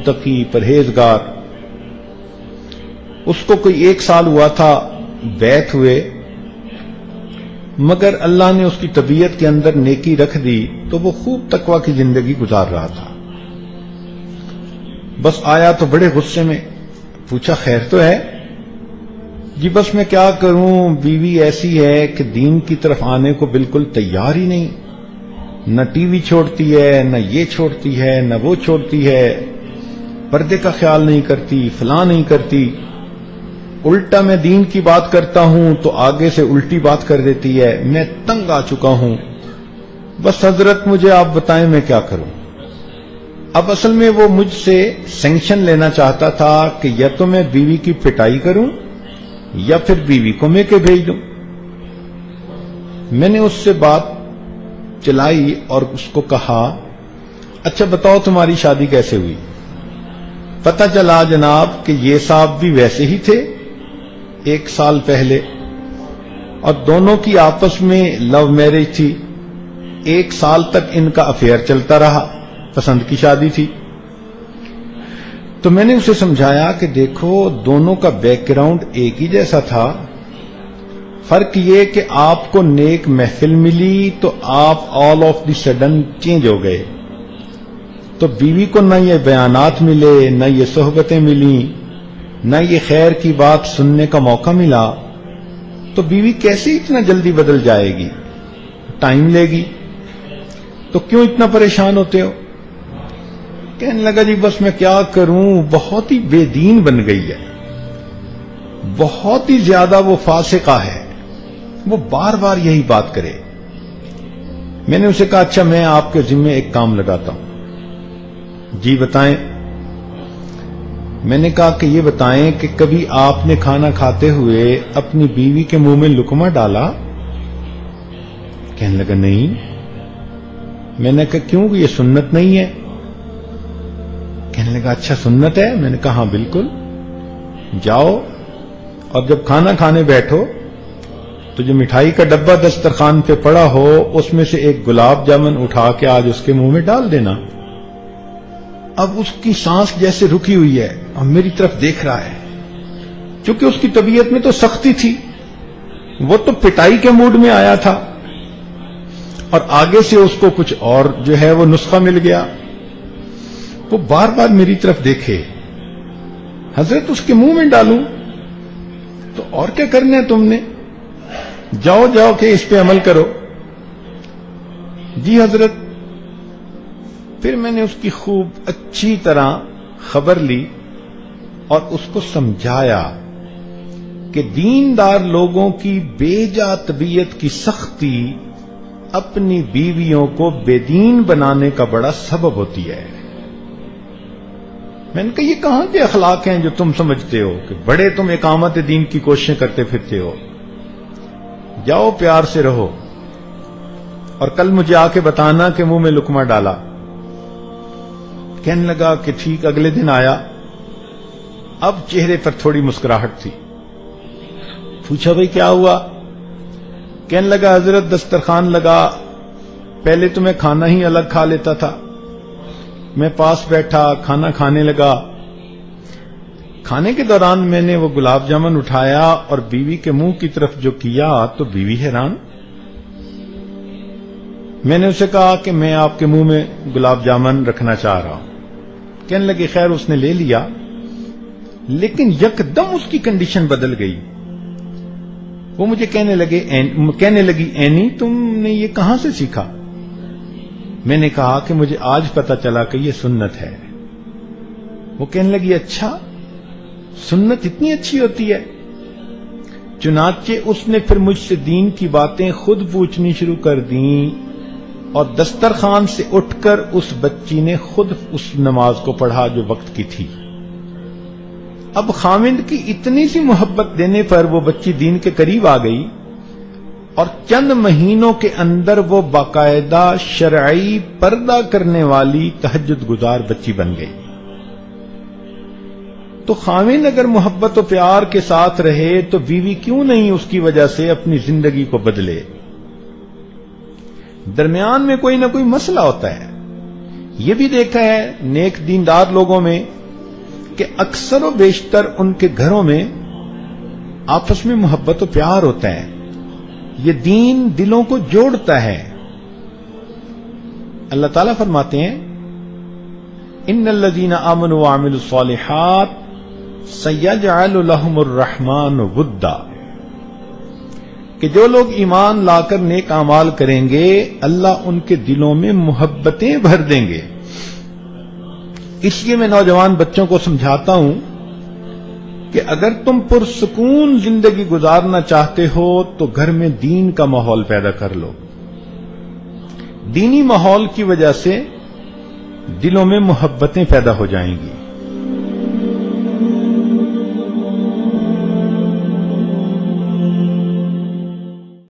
متقی پرہیزگار. اس کو کوئی 1 سال ہوا تھا بیعت ہوئے، مگر اللہ نے اس کی طبیعت کے اندر نیکی رکھ دی تو وہ خوب تقوی کی زندگی گزار رہا تھا. بس آیا تو بڑے غصے میں، پوچھا خیر تو ہے؟ جی بس میں کیا کروں، بیوی ایسی ہے کہ دین کی طرف آنے کو بالکل تیار ہی نہیں، نہ ٹی وی چھوڑتی ہے، نہ یہ چھوڑتی ہے، نہ وہ چھوڑتی ہے، پردے کا خیال نہیں کرتی، فلاں نہیں کرتی. الٹا میں دین کی بات کرتا ہوں تو آگے سے الٹی بات کر دیتی ہے. میں تنگ آ چکا ہوں، بس حضرت مجھے آپ بتائیں میں کیا کروں. اب اصل میں وہ مجھ سے سینکشن لینا چاہتا تھا کہ یا تو میں بیوی کی پٹائی کروں یا پھر بیوی کو میں کے بھیج دوں. میں نے اس سے بات چلائی اور اس کو کہا اچھا بتاؤ تمہاری شادی کیسے ہوئی؟ پتہ چلا جناب کہ یہ صاحب بھی ویسے ہی تھے 1 سال پہلے، اور دونوں کی آپس میں لو میرج تھی. 1 سال تک ان کا افیئر چلتا رہا، پسند کی شادی تھی. تو میں نے اسے سمجھایا کہ دیکھو دونوں کا بیک گراؤنڈ ایک ہی جیسا تھا، فرق یہ کہ آپ کو نیک محفل ملی تو آپ all of the sudden change ہو گئے. تو بیوی کو نہ یہ بیانات ملے، نہ یہ صحبتیں ملیں، نہ یہ خیر کی بات سننے کا موقع ملا، تو بیوی کیسے اتنا جلدی بدل جائے گی؟ ٹائم لے گی. تو کیوں اتنا پریشان ہوتے ہو؟ کہنے لگا جی بس میں کیا کروں، بہت ہی بے دین بن گئی ہے، بہت ہی زیادہ وہ فاسقہ ہے، وہ بار بار یہی بات کرے. میں نے اسے کہا اچھا میں آپ کے ذمہ ایک کام لگاتا ہوں. جی بتائیں. میں نے کہا کہ یہ بتائیں کہ کبھی آپ نے کھانا کھاتے ہوئے اپنی بیوی کے منہ میں لقمہ ڈالا؟ کہنے لگا نہیں. میں نے کہا کیوں، یہ سنت نہیں ہے؟ کہنے لگا اچھا سنت ہے. میں نے کہا ہاں بالکل. جاؤ اور جب کھانا کھانے بیٹھو تو جو مٹھائی کا ڈبہ دسترخوان پہ پڑا ہو اس میں سے ایک گلاب جامن اٹھا کے آج اس کے منہ میں ڈال دینا. اب اس کی سانس جیسے رکی ہوئی ہے اور میری طرف دیکھ رہا ہے، چونکہ اس کی طبیعت میں تو سختی تھی، وہ تو پٹائی کے موڈ میں آیا تھا، اور آگے سے اس کو کچھ اور جو ہے وہ نسخہ مل گیا. وہ بار بار میری طرف دیکھے، حضرت اس کے منہ میں ڈالوں تو اور کیا کرنا ہے تم نے، جاؤ جاؤ کہ اس پہ عمل کرو. جی حضرت. پھر میں نے اس کی خوب اچھی طرح خبر لی اور اس کو سمجھایا کہ دیندار لوگوں کی بے جا طبیعت کی سختی اپنی بیویوں کو بے دین بنانے کا بڑا سبب ہوتی ہے. میں نے کہا یہ کہاں کے اخلاق ہیں جو تم سمجھتے ہو کہ بڑے تم اقامت دین کی کوششیں کرتے پھرتے ہو. جاؤ پیار سے رہو اور کل مجھے آ کے بتانا کہ منہ میں لقمہ ڈالا. کہنے لگا کہ ٹھیک. اگلے دن آیا، اب چہرے پر تھوڑی مسکراہٹ تھی. پوچھا بھئی کیا ہوا؟ کہنے لگا حضرت دسترخوان لگا، پہلے تو میں کھانا ہی الگ کھا لیتا تھا، میں پاس بیٹھا کھانا کھانے لگا، کھانے کے دوران میں نے وہ گلاب جامن اٹھایا اور بیوی کے منہ کی طرف جو کیا تو بیوی حیران. میں نے اسے کہا کہ میں آپ کے منہ میں گلاب جامن رکھنا چاہ رہا ہوں. کہنے لگے خیر اس نے لے لیا، لیکن یکدم اس کی کنڈیشن بدل گئی. وہ مجھے کہنے لگی اینی تم نے یہ کہاں سے سیکھا؟ میں نے کہا کہ مجھے آج پتا چلا کہ یہ سنت ہے. وہ کہنے لگی اچھا سنت اتنی اچھی ہوتی ہے؟ چنانچہ اس نے پھر مجھ سے دین کی باتیں خود پوچھنی شروع کر دیں، اور دسترخوان سے اٹھ کر اس بچی نے خود اس نماز کو پڑھا جو وقت کی تھی. اب خاوند کی اتنی سی محبت دینے پر وہ بچی دین کے قریب آ گئی اور چند مہینوں کے اندر وہ باقاعدہ شرعی پردہ کرنے والی تہجد گزار بچی بن گئی. تو خاوند اگر محبت و پیار کے ساتھ رہے تو بیوی کیوں نہیں اس کی وجہ سے اپنی زندگی کو بدلے؟ درمیان میں کوئی نہ کوئی مسئلہ ہوتا ہے. یہ بھی دیکھا ہے نیک دیندار لوگوں میں کہ اکثر و بیشتر ان کے گھروں میں آپس میں محبت و پیار ہوتا ہے. یہ دین دلوں کو جوڑتا ہے. اللہ تعالیٰ فرماتے ہیں ان الذین آمنوا وعملوا الصالحات سیجعل لهم الرحمن ودا، کہ جو لوگ ایمان لا کر نیک اعمال کریں گے اللہ ان کے دلوں میں محبتیں بھر دیں گے. اس لیے میں نوجوان بچوں کو سمجھاتا ہوں کہ اگر تم پرسکون زندگی گزارنا چاہتے ہو تو گھر میں دین کا ماحول پیدا کر لو. دینی ماحول کی وجہ سے دلوں میں محبتیں پیدا ہو جائیں گی.